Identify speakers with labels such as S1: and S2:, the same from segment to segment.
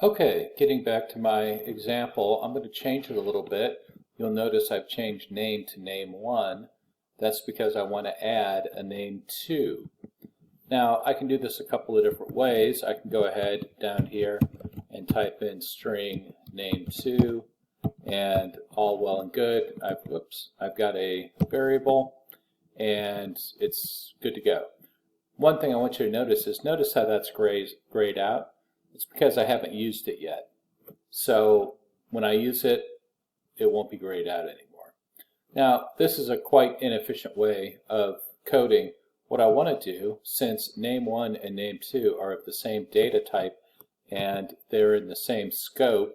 S1: Okay, getting back to my example, I'm going to change it a little bit. You'll notice I've changed name to name1. That's because I want to add a name2. Now, I can do this a couple of different ways. I can go ahead down here and type in string name2, and all well and good. I've got a variable, and it's good to go. One thing I want you to notice is notice how that's grayed out. It's because I haven't used it yet. So when I use it, it won't be grayed out anymore. Now, this is a quite inefficient way of coding. What I want to do, since name1 and name2 are of the same data type and they're in the same scope,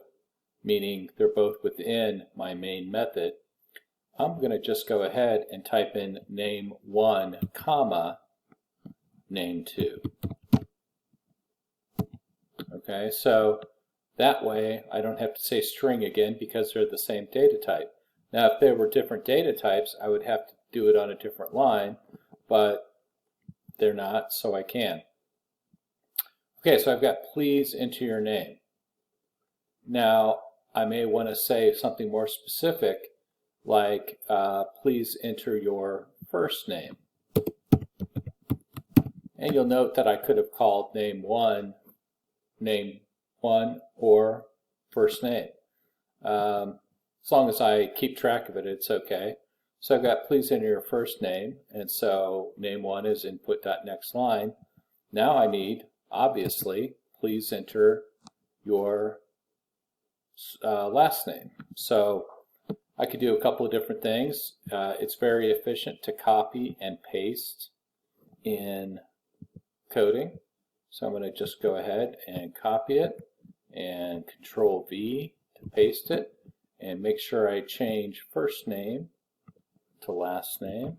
S1: meaning they're both within my main method, I'm going to just go ahead and type in name1 comma name2. Okay, so that way I don't have to say string again because they're the same data type. Now if there were different data types, I would have to do it on a different line, but they're not, so I can. Okay, so I've got please enter your name. Now I may want to say something more specific, like please enter your first name. And you'll note that I could have called name1 or first name. As long as I keep track of it, it's okay. So I've got please enter your first name, and so name1 is input.nextLine. Now I need, obviously, please enter your last name. So I could do a couple of different things. It's very efficient to copy and paste in coding. So I'm going to just go ahead and copy it and Control V to paste it and make sure I change first name to last name.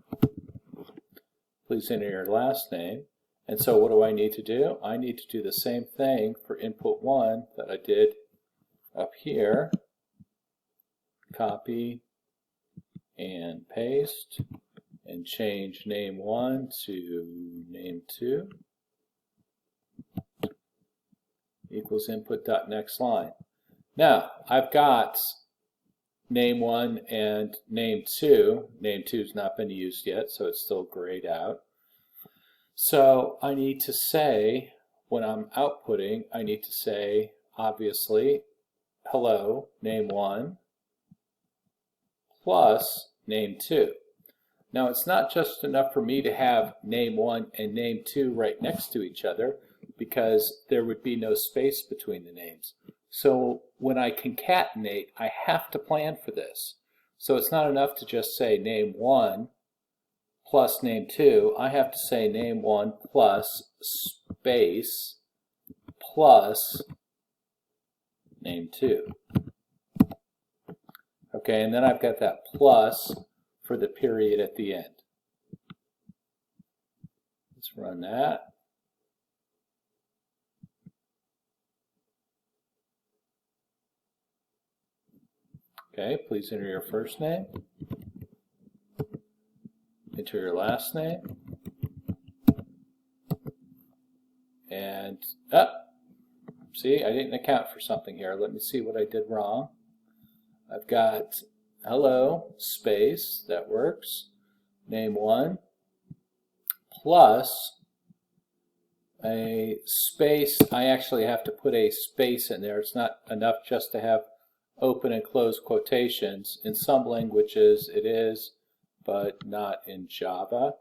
S1: Please enter your last name. And so what do I need to do? I need to do the same thing for input 1 that I did up here. Copy and paste and change name1 to name2. Equals input.nextLine. Now, I've got name1 and name2. Name2 has not been used yet, so it's still grayed out. So I need to say, when I'm outputting, I need to say, obviously, hello, name1 plus name2. Now, it's not just enough for me to have name1 and name2 right next to each other, because there would be no space between the names. So when I concatenate, I have to plan for this. So it's not enough to just say name1 plus name2. I have to say name1 plus space plus name2. Okay, and then I've got that plus for the period at the end. Let's run that. Okay, please enter your first name, enter your last name, and see, I didn't account for something here. Let me see what I did wrong. I've got hello, space, that works, name1, plus a space. I actually have to put a space in there. It's not enough just to have open and close quotations. In some languages it is, but not in Java.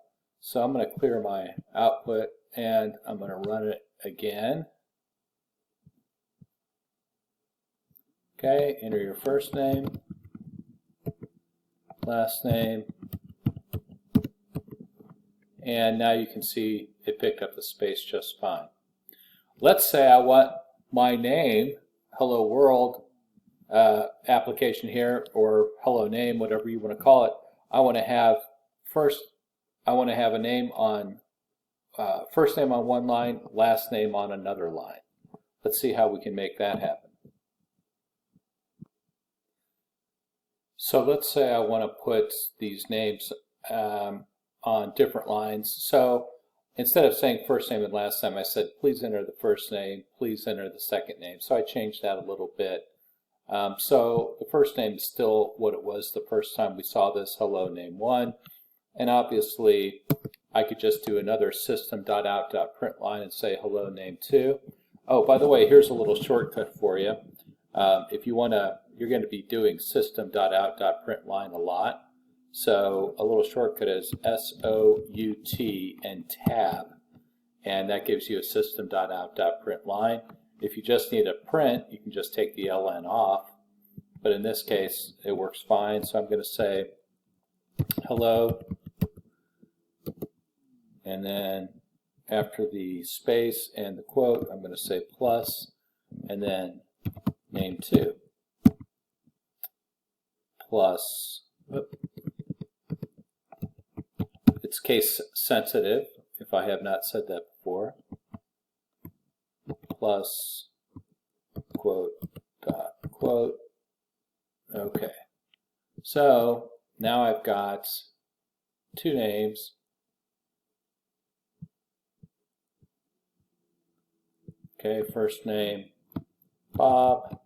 S1: So I'm going to clear my output and I'm going to run it again. Okay, enter your first name, last name, and now you can see it picked up the space just fine. Let's say I want my name, Hello World, application here, or hello name, whatever you want to call it. I want to have a name on first name on one line, last name on another line. Let's see how we can make that happen. So let's say I want to put these names on different lines. So instead of saying first name and last name, I said, please enter the first name, please enter the second name. So I changed that a little bit. So the first name is still what it was the first time we saw this, hello name1. And obviously, I could just do another system.out.println and say hello name2. Oh, by the way, here's a little shortcut for you. If you want to, you're going to be doing system.out.println a lot. So a little shortcut is SOUT and tab, and that gives you a system.out.println. If you just need a print, you can just take the ln off, but in this case it works fine. So I'm going to say hello, and then after the space and the quote I'm going to say plus, and then name2 plus, it's case sensitive if I have not said that before, plus quote dot quote. Okay, so now I've got two names. Okay, first name Bob,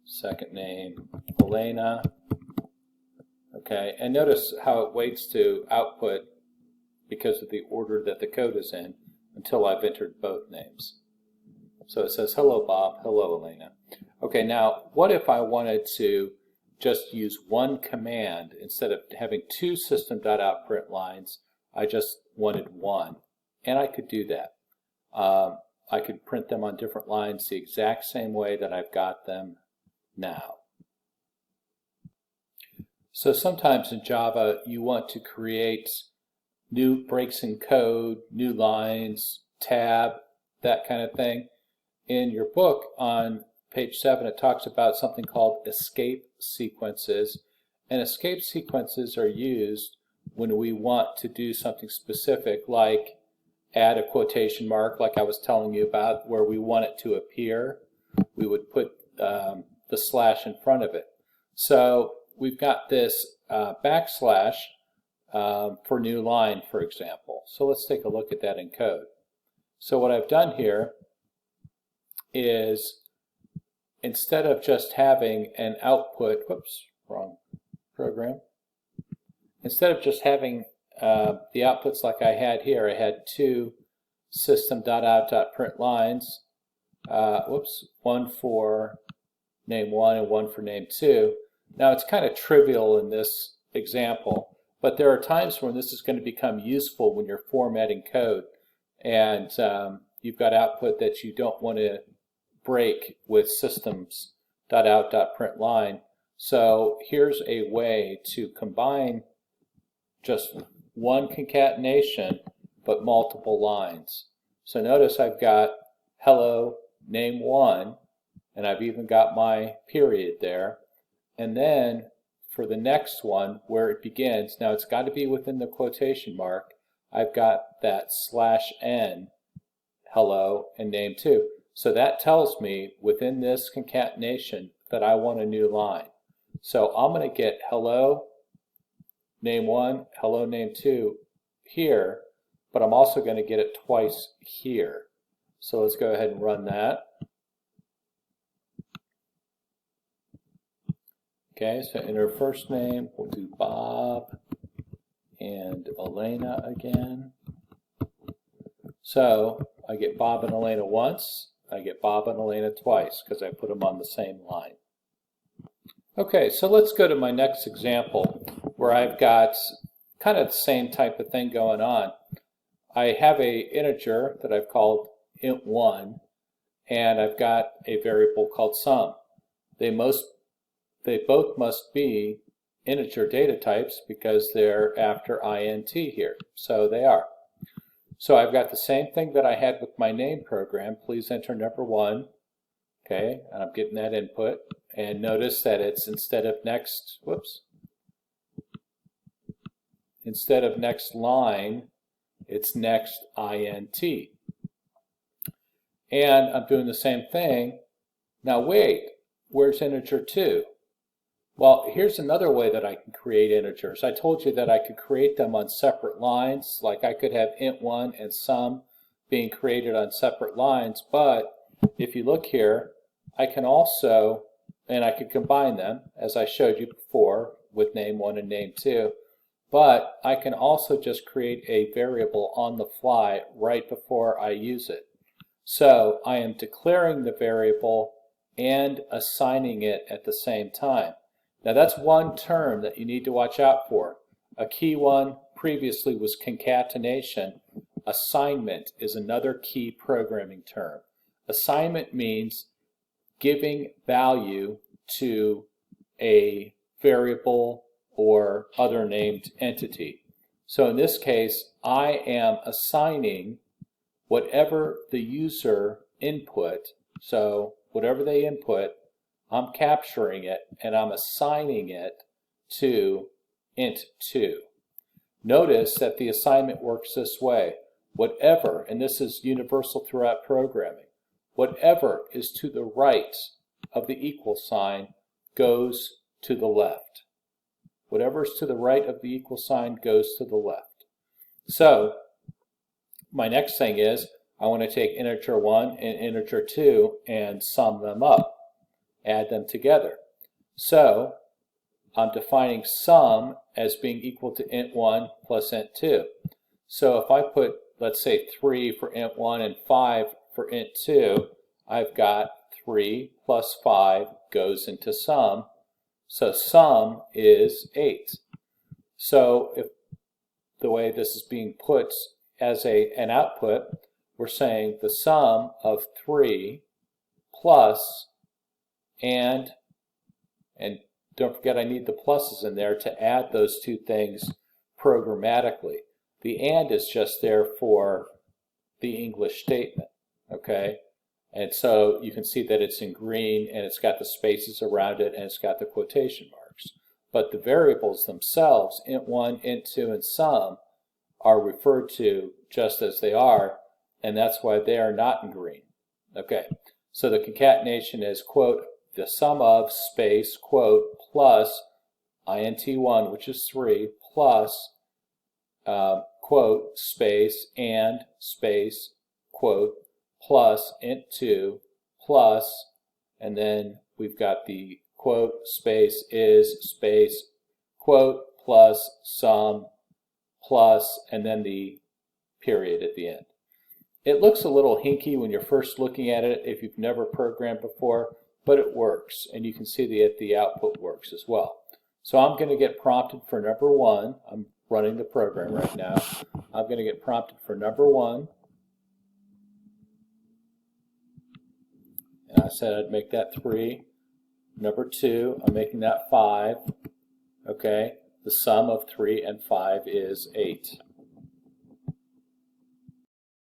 S1: second name Elena. Okay, and notice how it waits to output because of the order that the code is in until I've entered both names. So it says hello Bob, hello Elena. Okay, now what if I wanted to just use one command instead of having two system.out print lines? I just wanted one, and I could do that. I could print them on different lines the exact same way that I've got them now. So sometimes in Java you want to create new breaks in code, new lines, tab, that kind of thing. In your book on page 7 it talks about something called escape sequences, and escape sequences are used when we want to do something specific, like add a quotation mark like I was telling you about, where we want it to appear. We would put the slash in front of it. So we've got this backslash for new line, for example. So let's take a look at that in code. So what I've done here is, instead of just having an output, whoops, wrong program. Instead of just having the outputs like I had here, I had two system.out.print lines, one for name1 and one for name2. Now it's kind of trivial in this example, but there are times when this is going to become useful when you're formatting code and you've got output that you don't want to break with systems.out.println. So here's a way to combine just one concatenation but multiple lines. So notice I've got hello name1, and I've even got my period there. And then for the next one where it begins, now it's got to be within the quotation mark, I've got that /n, hello, and name2. So that tells me within this concatenation that I want a new line. So I'm going to get hello name1, hello name2 here, but I'm also going to get it twice here. So let's go ahead and run that. Okay, so enter first name, we'll do Bob and Elena again. So I get Bob and Elena once, I get Bob and Elena twice because I put them on the same line. Okay, so let's go to my next example where I've got kind of the same type of thing going on. I have a integer that I've called int1, and I've got a variable called sum. They both must be integer data types because they're after int here. So they are. So I've got the same thing that I had with my name program. Please enter number 1. Okay, and I'm getting that input. And notice that it's instead of next line, it's next int. And I'm doing the same thing. Now wait, where's integer 2? Well, here's another way that I can create integers. I told you that I could create them on separate lines, like I could have int1 and sum being created on separate lines, but if you look here, I can also, and I could combine them, as I showed you before, with name1 and name2, but I can also just create a variable on the fly right before I use it. So I am declaring the variable and assigning it at the same time. Now that's one term that you need to watch out for. A key one previously was concatenation. Assignment is another key programming term. Assignment means giving value to a variable or other named entity. So in this case, I am assigning whatever the user input, so whatever they input, I'm capturing it and I'm assigning it to int2. Notice that the assignment works this way. Whatever, and this is universal throughout programming, whatever is to the right of the equal sign goes to the left. Whatever is to the right of the equal sign goes to the left. So my next thing is I want to take integer 1 and integer 2 and sum them up. Add them together. So I'm defining sum as being equal to int1 plus int2. So if I put, let's say, 3 for int1 and 5 for int2, I've got 3 plus 5 goes into sum. So sum is 8. So if the way this is being put as an output, we're saying the sum of 3 plus and don't forget I need the pluses in there to add those two things programmatically. The and is just there for the English statement, okay? And so you can see that it's in green and it's got the spaces around it and it's got the quotation marks. But the variables themselves, int1, int2, and sum, are referred to just as they are, and that's why they are not in green. Okay, so the concatenation is, quote, the sum of space, quote, plus int1, which is 3, plus, quote, space, and space, quote, plus int2, plus, and then we've got the quote, space, is, space, quote, plus, sum, plus, and then the period at the end. It looks a little hinky when you're first looking at it if you've never programmed before, but it works, and you can see that the output works as well. So I'm going to get prompted for number 1. I'm running the program right now. I'm going to get prompted for number 1. And I said I'd make that 3. Number 2, I'm making that 5. Okay, the sum of 3 and 5 is 8.